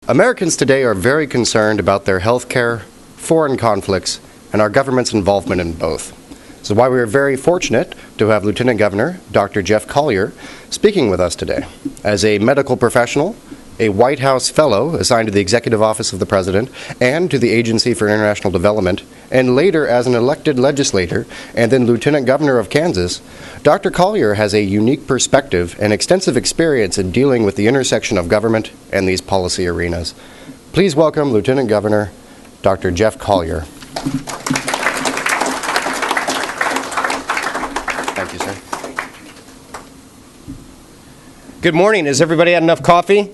Americans today are very concerned about their health care, foreign conflicts, and our government's involvement in both. This is why we are very fortunate to have Lieutenant Governor Dr. Jeff Colyer speaking with us today. As a medical professional, a White House fellow assigned to the Executive Office of the President and to the Agency for International Development, and later as an elected legislator and then Lieutenant Governor of Kansas, Dr. Colyer has a unique perspective and extensive experience in dealing with the intersection of government and these policy arenas. Please welcome Lieutenant Governor Dr. Jeff Colyer. Thank you, sir. Good morning. Has everybody had enough coffee?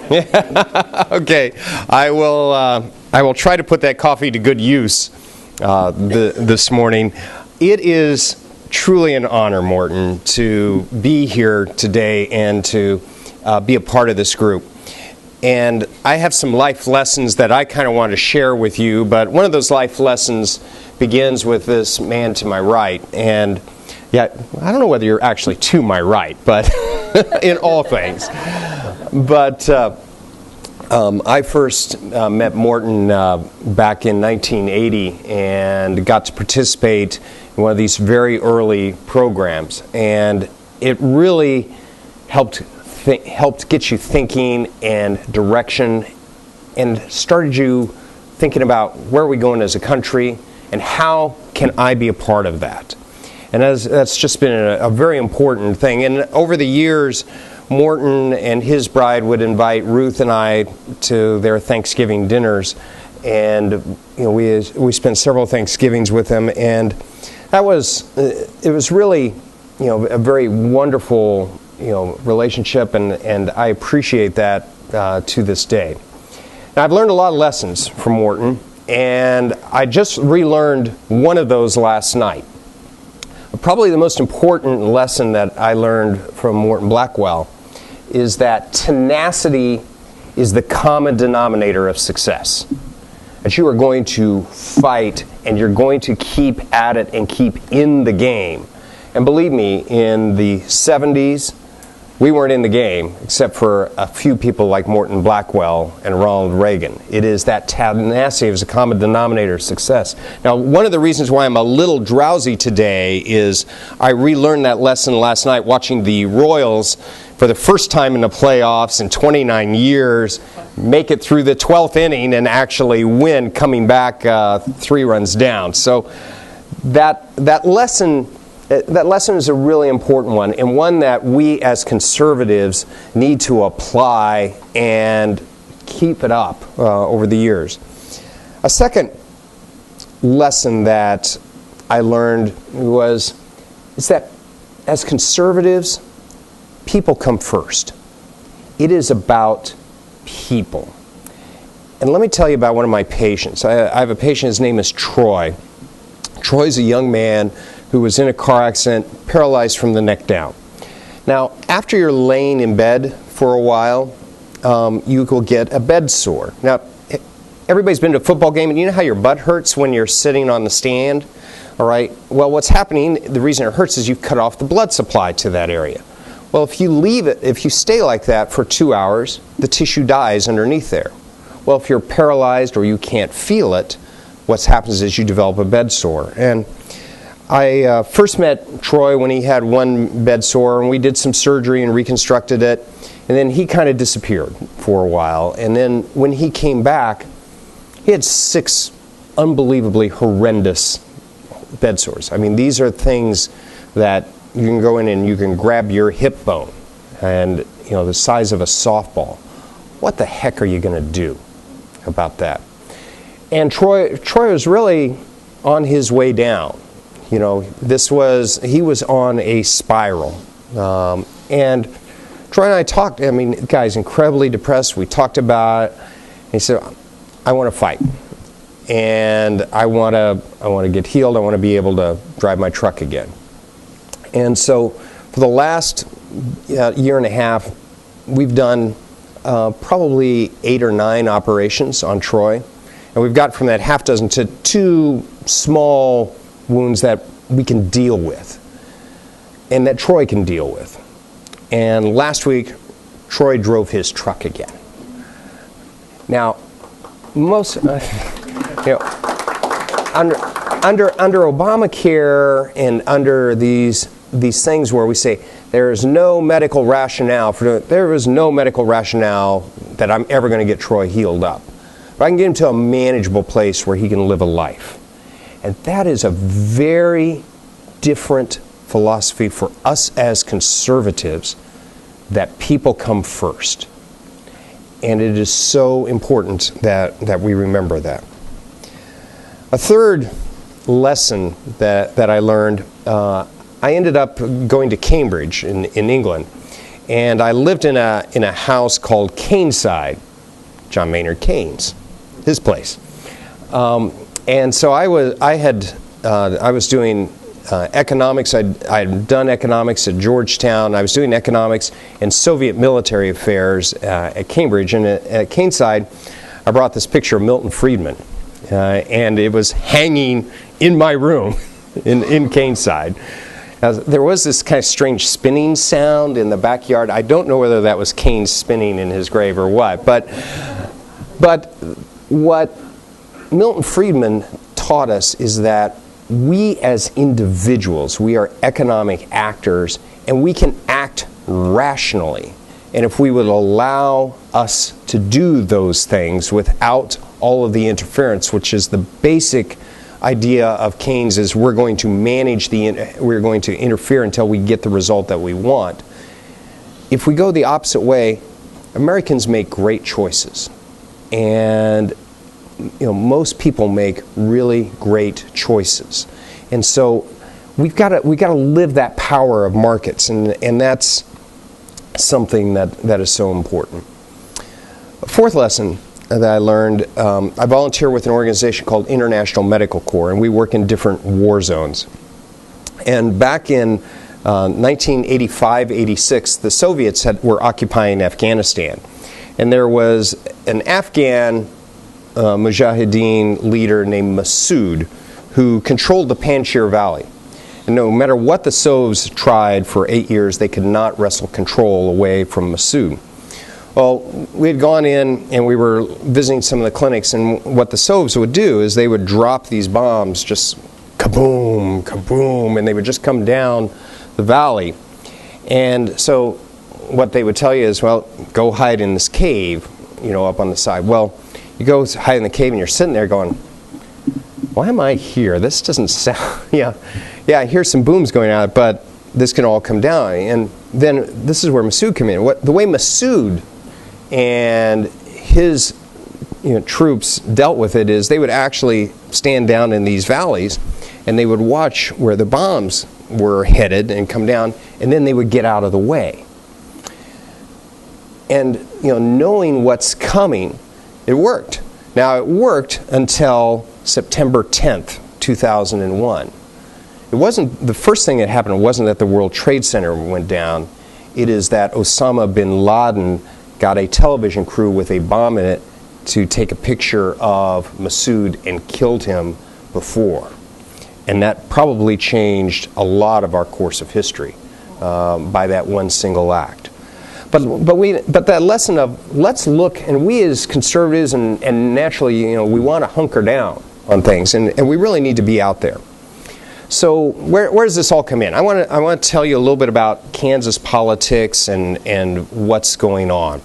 Yeah. Okay. I will try to put that coffee to good use this morning. It is truly an honor, Morton, to be here today and to be a part of this group. And I have some life lessons that I kind of want to share with you, but one of those life lessons begins with this man to my right. And yeah, I don't know whether you're actually to my right, but in all things. But I first met Morton back in 1980 and got to participate in one of these very early programs. And it really helped get you thinking and direction and started you thinking about where are we going as a country and how can I be a part of that. And that's just been a very important thing. And over the years, Morton and his bride would invite Ruth and I to their Thanksgiving dinners, and we spent several Thanksgivings with them, and it was really a very wonderful relationship, and I appreciate that to this day. Now, I've learned a lot of lessons from Morton, and I just relearned one of those last night. Probably the most important lesson that I learned from Morton Blackwell is that tenacity is the common denominator of success. That you are going to fight and you're going to keep at it and keep in the game. And believe me, in the 70s, we weren't in the game except for a few people like Morton Blackwell and Ronald Reagan. It is that tenacity is a common denominator of success. Now, one of the reasons why I'm a little drowsy today is I relearned that lesson last night watching the Royals for the first time in the playoffs in 29 years make it through the 12th inning and actually win, coming back 3 runs down. So that lesson is a really important one, and one that we as conservatives need to apply and keep it up over the years. A second lesson that I learned is that as conservatives, people come first. It is about people. And let me tell you about one of my patients. I have a patient, his name is Troy. Troy's a young man who was in a car accident, paralyzed from the neck down. Now, after you're laying in bed for a while, you will get a bed sore. Now, everybody's been to a football game, and you know how your butt hurts when you're sitting on the stand? All right? Well, what's happening, the reason it hurts is you've cut off the blood supply to that area. Well, if you stay like that for 2 hours, the tissue dies underneath there. Well, if you're paralyzed or you can't feel it, what happens is you develop a bed sore. And I first met Troy when he had one bed sore, and we did some surgery and reconstructed it, and then he kind of disappeared for a while. And then when he came back, he had 6 unbelievably horrendous bed sores. I mean, these are things that you can go in and you can grab your hip bone, and the size of a softball. What the heck are you going to do about that? And Troy was really on his way down. He was on a spiral. And Troy and I talked, the guy's incredibly depressed. We talked about it. He said, I want to fight. And I want to get healed. I want to be able to drive my truck again. And so for the last year and a half, we've done probably 8 or 9 operations on Troy. And we've got from that half dozen to 2 small wounds that we can deal with and that Troy can deal with. And last week, Troy drove his truck again. Now, most, under Obamacare and under these things where we say there is no medical rationale there is no medical rationale that I'm ever going to get Troy healed up. But I can get him to a manageable place where he can live a life. And that is a very different philosophy for us as conservatives, that people come first. And it is so important that we remember that. A third lesson that I learned, I ended up going to Cambridge in England, and I lived in a house called Caneside, John Maynard Keynes, his place. And so I was doing economics. I'd done economics at Georgetown. I was doing economics and Soviet military affairs at Cambridge. And at Caneside, I brought this picture of Milton Friedman, and it was hanging in my room in Caneside. There was this kind of strange spinning sound in the backyard. I don't know whether that was Keynes spinning in his grave or what. But what Milton Friedman taught us is that we as individuals, we are economic actors, and we can act rationally. And if we would allow us to do those things without all of the interference, which is the basic idea of Keynes, is we're going to we're going to interfere until we get the result that we want. If we go the opposite way, Americans make great choices. And most people make really great choices. And so we've got to live that power of markets, and that's something that is so important. A fourth lesson that I learned, I volunteer with an organization called International Medical Corps, and we work in different war zones. And back in 1985-86, the Soviets were occupying Afghanistan. And there was an Afghan Mujahideen leader named Massoud who controlled the Panjshir Valley. And no matter what the Sovs tried for 8 years, they could not wrestle control away from Massoud. Well, we had gone in and we were visiting some of the clinics, and what the Sovs would do is they would drop these bombs, just kaboom, kaboom, and they would just come down the valley. And so what they would tell you is, well, go hide in this cave, up on the side. Well, you go hide in the cave and you're sitting there going, why am I here? This doesn't sound, yeah, I hear some booms going out, but this can all come down. And then this is where Massoud came in. The way Massoud and his troops dealt with it is they would actually stand down in these valleys and they would watch where the bombs were headed and come down, and then they would get out of the way. And knowing what's coming, it worked. Now, it worked until September 10th, 2001. It wasn't, the first thing that happened wasn't that the World Trade Center went down. It is that Osama bin Laden got a television crew with a bomb in it to take a picture of Massoud and killed him before. And that probably changed a lot of our course of history by that one single act. But that lesson of let's look, and we as conservatives and naturally, we want to hunker down on things, and we really need to be out there. So where does this all come in? I want to tell you a little bit about Kansas politics and what's going on.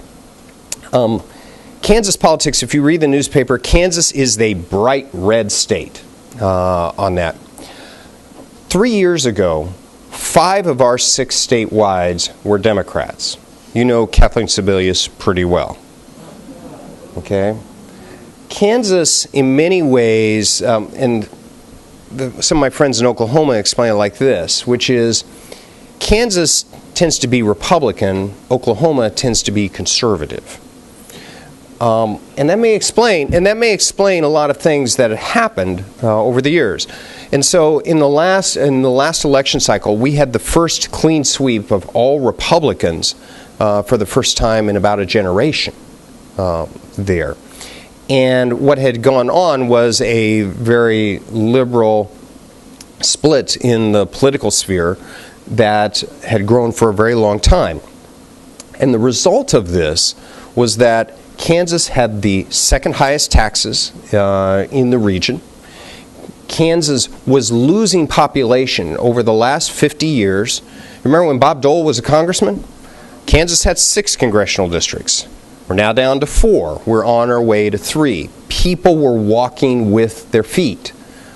Kansas politics, if you read the newspaper, Kansas is a bright red state on that. 3 years ago, 5 of our 6 statewide were Democrats. You know Kathleen Sebelius pretty well. Okay? Kansas, in many ways, some of my friends in Oklahoma explain it like this, which is Kansas tends to be Republican, Oklahoma tends to be conservative. And that may explain a lot of things that have happened over the years. And so in the last election cycle, we had the first clean sweep of all Republicans for the first time in about a generation there. And what had gone on was a very liberal split in the political sphere that had grown for a very long time. And the result of this was that Kansas had the second highest taxes in the region. Kansas was losing population over the last 50 years. Remember when Bob Dole was a congressman? Kansas had 6 congressional districts. We're now down to 4. We're on our way to 3. People were walking with their feet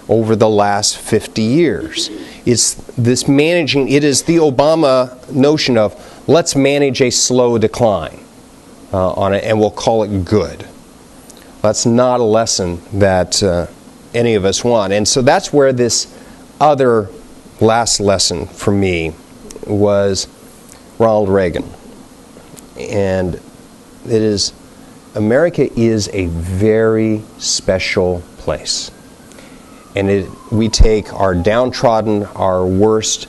over the last 50 years. It's this managing, it is the Obama notion of let's manage a slow decline on it, and we'll call it good. That's not a lesson that any of us want. And so that's where this other last lesson for me was Ronald Reagan. And it is, America is a very special place. And we take our downtrodden, our worst,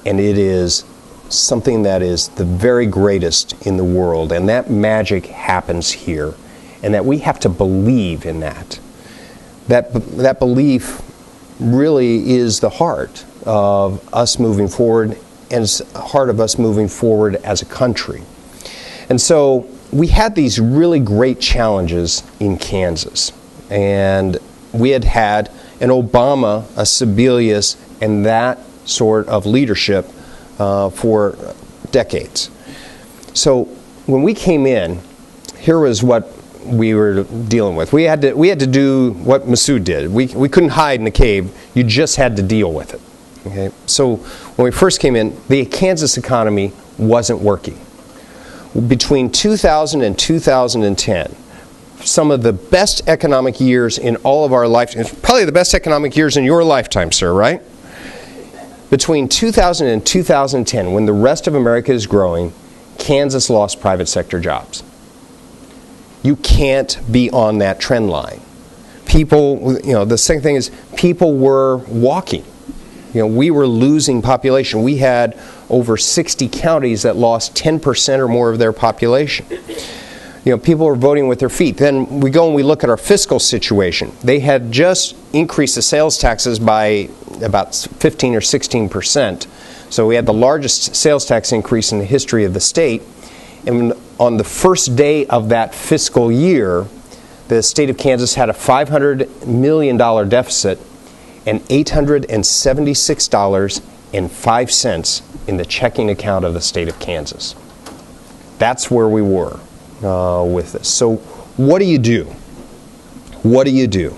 and it is something that is the very greatest in the world. And that magic happens here. And that we have to believe in that. That belief really is the heart of us moving forward, and it's the heart of us moving forward as a country. And so we had these really great challenges in Kansas. And we had an Obama, a Sebelius, and that sort of leadership for decades. So when we came in, here was what we were dealing with. We had to do what Masood did. We couldn't hide in the cave. You just had to deal with it. Okay? So when we first came in, the Kansas economy wasn't working. Between 2000 and 2010, some of the best economic years in all of our lifetime, probably the best economic years in your lifetime, sir, right? Between 2000 and 2010, when the rest of America is growing, Kansas lost private sector jobs. You can't be on that trend line. People, the second thing is people were walking. We were losing population. We had over 60 counties that lost 10% or more of their population. People were voting with their feet. Then we go and we look at our fiscal situation. They had just increased the sales taxes by about 15 or 16%. So we had the largest sales tax increase in the history of the state. And on the first day of that fiscal year, the state of Kansas had a $500 million deficit and $876.05 in the checking account of the state of Kansas. That's where we were with this. So what do you do? What do you do?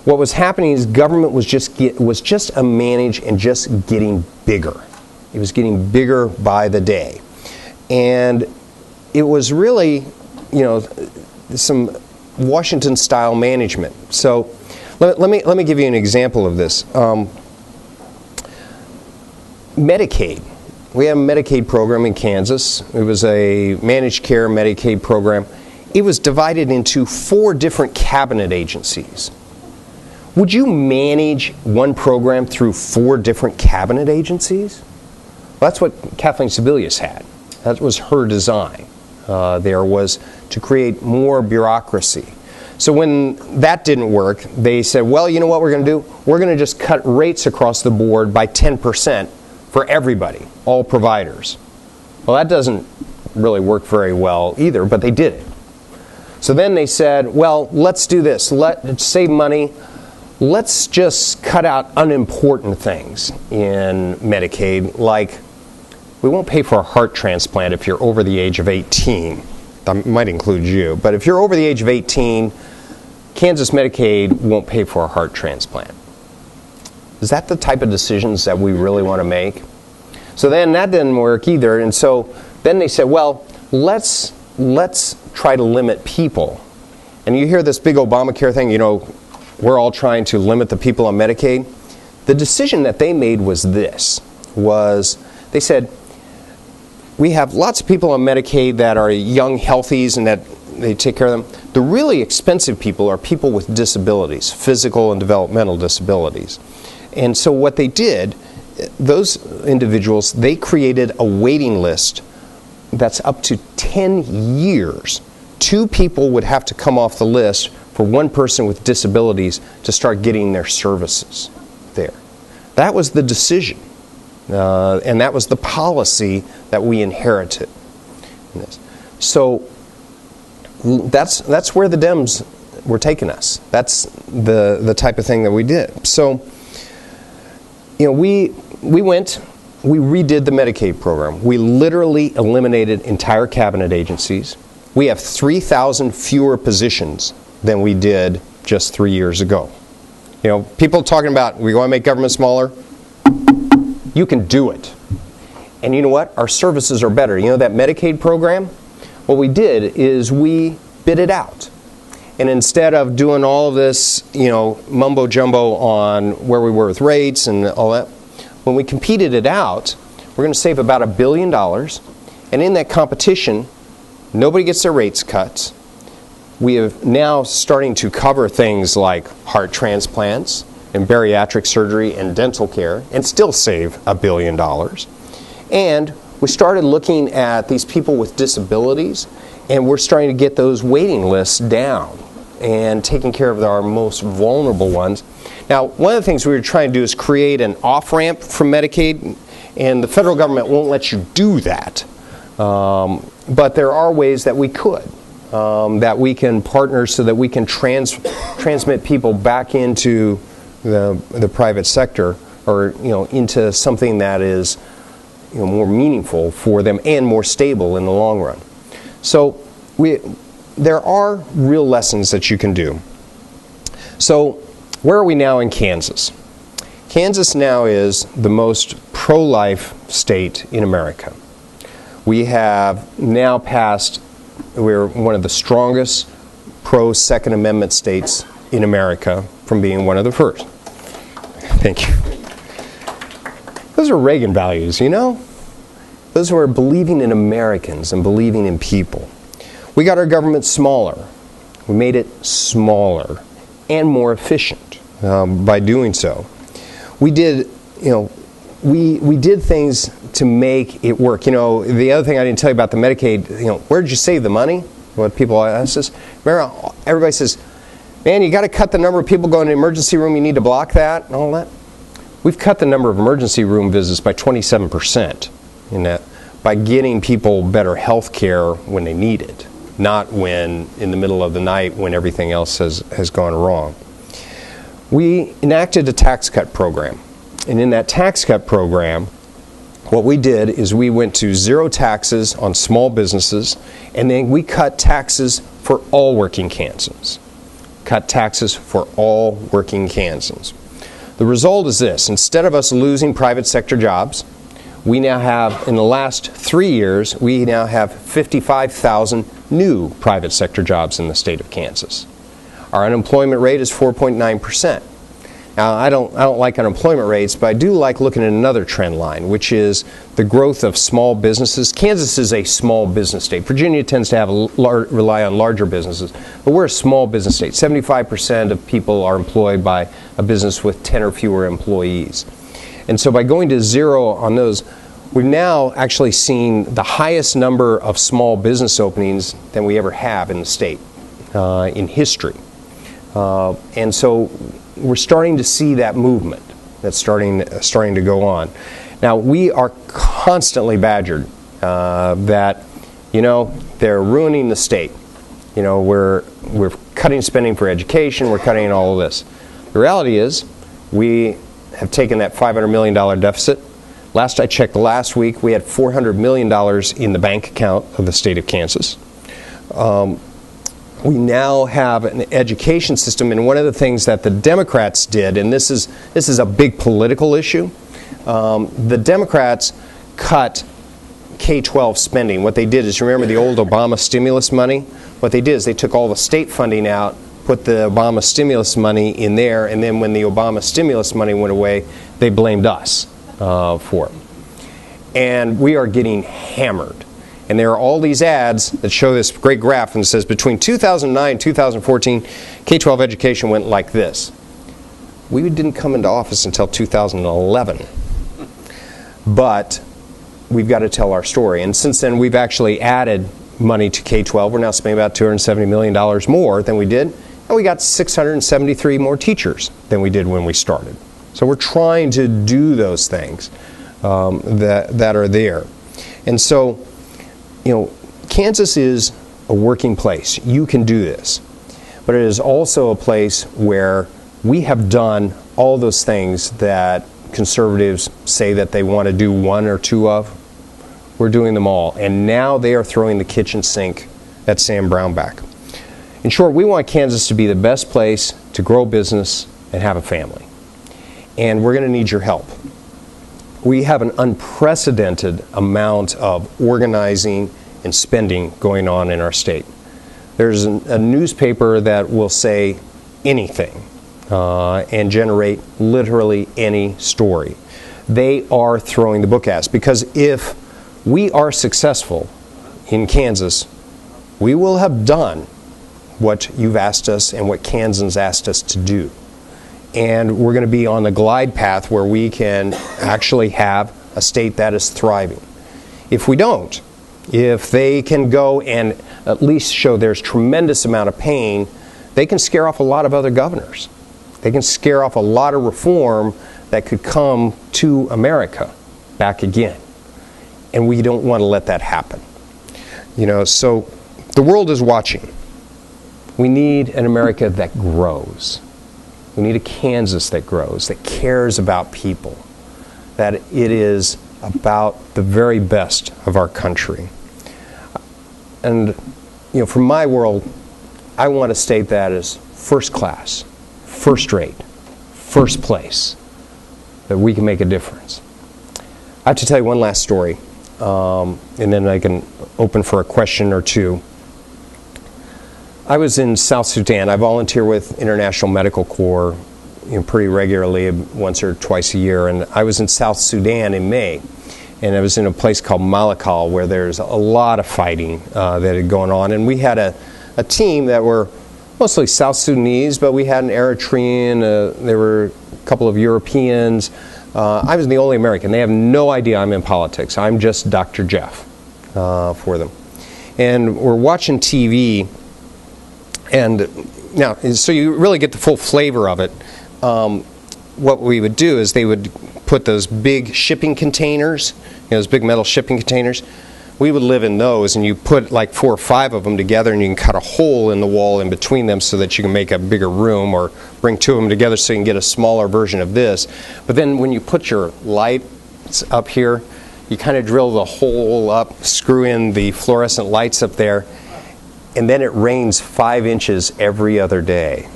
What was happening is government was just a manage and just getting bigger. It was getting bigger by the day. And it was really, some Washington-style management. So let me give you an example of this. Medicaid. We have a Medicaid program in Kansas. It was a managed care Medicaid program. It was divided into 4 different cabinet agencies. Would you manage one program through 4 different cabinet agencies? Well, that's what Kathleen Sebelius had. That was her design. There was to create more bureaucracy. So when that didn't work, they said, well, you know what we're going to do? We're going to just cut rates across the board by 10% for everybody, all providers. Well, that doesn't really work very well either, but they did it. So then they said, well, let's do this. Let's save money. Let's just cut out unimportant things in Medicaid, like we won't pay for a heart transplant if you're over the age of 18. That might include you. But if you're over the age of 18, Kansas Medicaid won't pay for a heart transplant. Is that the type of decisions that we really want to make? So then that didn't work either. And so then they said, well, let's try to limit people. And you hear this big Obamacare thing, we're all trying to limit the people on Medicaid. The decision that they made was this, they said, we have lots of people on Medicaid that are young healthies and that they take care of them. The really expensive people are people with disabilities, physical and developmental disabilities. And so what they did, those individuals, they created a waiting list that's up to 10 years. 2 people would have to come off the list for one person with disabilities to start getting their services there. That was the decision. And that was the policy that we inherited. So that's where the Dems were taking us. That's the type of thing that we did. So, we redid the Medicaid program. We literally eliminated entire cabinet agencies. We have 3,000 fewer positions than we did just 3 years ago. People talking about, we want to make government smaller. You can do it. And you know what? Our services are better. That Medicaid program? What we did is we bid it out. And instead of doing all of this, mumbo jumbo on where we were with rates and all that, when we competed it out, we're going to save about $1 billion. And in that competition, nobody gets their rates cut. We have now starting to cover things like heart transplants and bariatric surgery and dental care and still save $1 billion. And we started looking at these people with disabilities, and we're starting to get those waiting lists down and taking care of our most vulnerable ones. Now, one of the things we were trying to do is create an off-ramp from Medicaid, and the federal government won't let you do that. But there are ways that we could, that we can partner so that we can transmit people back into the private sector, or into something that is more meaningful for them and more stable in the long run. So there are real lessons that you can do. So where are we now in Kansas? Kansas now is the most pro-life state in America. We have now passed, we're one of the strongest pro-Second Amendment states in America from being one of the first. Thank you. Those are Reagan values, Those were believing in Americans and believing in people. We got our government smaller. We made it smaller and more efficient by doing so. We did, we did things to make it work. The other thing I didn't tell you about the Medicaid, where did you save the money? What people ask us. Remember, everybody says, man, you got to cut the number of people going to the emergency room. You need to block that and all that. We've cut the number of emergency room visits by 27% in that, by getting people better health care when they need it, not when in the middle of the night when everything else has gone wrong. We enacted a tax cut program. And in that tax cut program, what we did is we went to zero taxes on small businesses, and then we cut taxes for all working Kansans. Cut taxes for all working Kansans. The result is this: instead of us losing private sector jobs, we now have, in the last 3 years, we now have 55,000 new private sector jobs in the state of Kansas. Our unemployment rate is 4.9%. Now, I don't like unemployment rates, but I do like looking at another trend line, which is the growth of small businesses. Kansas is a small business state. Virginia tends to rely on larger businesses, but we're a small business state. 75% of people are employed by a business with 10 or fewer employees. And so by going to zero on those, we've now actually seen the highest number of small business openings than we ever have in the state in history. And so we're starting to see that movement that's starting to go on. Now, we are constantly badgered that, they're ruining the state. We're cutting spending for education, we're cutting all of this. The reality is, we have taken that $500 million deficit. Last I checked last week, we had $400 million in the bank account of the state of Kansas. We now have an education system, and one of the things that the Democrats did, and this is a big political issue, the Democrats cut K-12 spending. What they did is, remember the old Obama stimulus money? What they did is they took all the state funding out, put the Obama stimulus money in there, and then when the Obama stimulus money went away, they blamed us for it. And we are getting hammered. And there are all these ads that show this great graph, and it says between 2009 and 2014, K-12 education went like this. We didn't come into office until 2011. But we've got to tell our story. And since then, we've actually added money to K-12. We're now spending about $270 million more than we did. And we got 673 more teachers than we did when we started. So we're trying to do those things that are there. And so, Kansas is a working place. You can do this. But it is also a place where we have done all those things that conservatives say that they want to do one or two of. We're doing them all. And now they are throwing the kitchen sink at Sam Brownback. In short, we want Kansas to be the best place to grow business and have a family. And we're going to need your help. We have an unprecedented amount of organizing and spending going on in our state. There's a newspaper that will say anything and generate literally any story. They are throwing the book at us, because if we are successful in Kansas, we will have done what you've asked us and what Kansans asked us to do. And we're going to be on the glide path where we can actually have a state that is thriving. If we don't, if they can go and at least show there's tremendous amount of pain, they can scare off a lot of other governors. They can scare off a lot of reform that could come to America back again. And we don't want to let that happen. You know, so the world is watching. We need an America that grows. We need a Kansas that grows, that cares about people, that it is about the very best of our country. And, you know, from my world, I want a state that is first class, first rate, first place, that we can make a difference. I have to tell you one last story, and then I can open for a question or two. I was in South Sudan. I volunteer with International Medical Corps, you know, pretty regularly, once or twice a year. And I was in South Sudan in May, and I was in a place called Malakal, where there's a lot of fighting that had gone on. And we had a team that were mostly South Sudanese, but we had an Eritrean. There were a couple of Europeans. I was the only American. They have no idea I'm in politics. I'm just Dr. Jeff for them. And we're watching TV. And now, so you really get the full flavor of it. What we would do is they would put those big shipping containers, you know, those big metal shipping containers. We would live in those, and you put like 4 or 5 of them together, and you can cut a hole in the wall in between them so that you can make a bigger room, or bring 2 of them together so you can get a smaller version of this. But then when you put your lights up here, you kind of drill the hole up, screw in the fluorescent lights up there, and then it rains 5 inches every other day.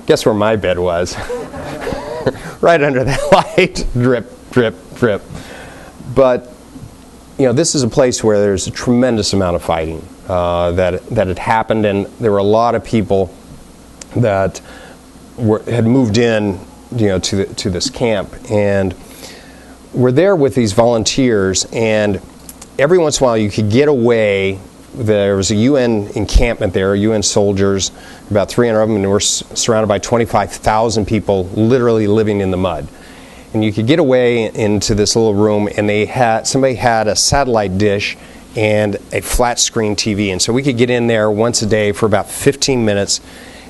Guess where my bed was? Right under that light. Drip, drip, drip. But, you know, this is a place where there's a tremendous amount of fighting that had happened, and there were a lot of people that had moved in, you know, to this camp, and we're there with these volunteers, and every once in a while you could get away. There was a UN encampment there, UN soldiers, about 300 of them, and we're surrounded by 25,000 people literally living in the mud. And you could get away into this little room, and somebody had a satellite dish and a flat screen TV. And so we could get in there once a day for about 15 minutes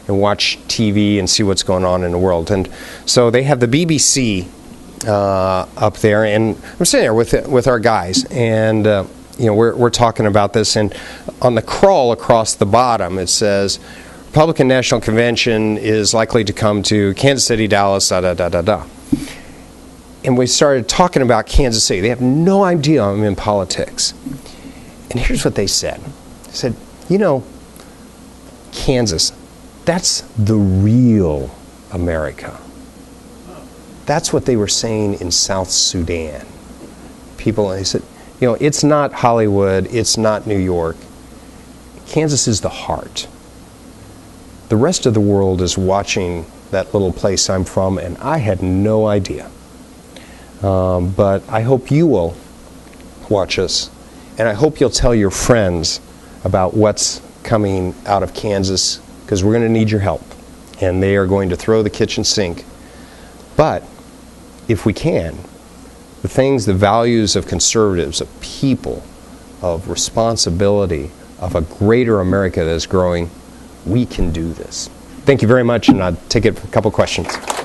and watch TV and see what's going on in the world. And so they have the BBC up there, and I'm sitting there with our guys, and you know, we're talking about this, and on the crawl across the bottom it says, Republican National Convention is likely to come to Kansas City, Dallas, da da da da da. And we started talking about Kansas City. They have no idea I'm in politics. And here's what they said. They said, you know, Kansas, that's the real America. That's what they were saying in South Sudan. People, they said, you know, it's not Hollywood, it's not New York. Kansas is the heart. The rest of the world is watching that little place I'm from, and I had no idea. But I hope you will watch us, and I hope you'll tell your friends about what's coming out of Kansas, because we're going to need your help, and they are going to throw the kitchen sink. But if we can, the values of conservatives, of people, of responsibility, of a greater America that is growing, we can do this. Thank you very much, and I'll take it for a couple questions.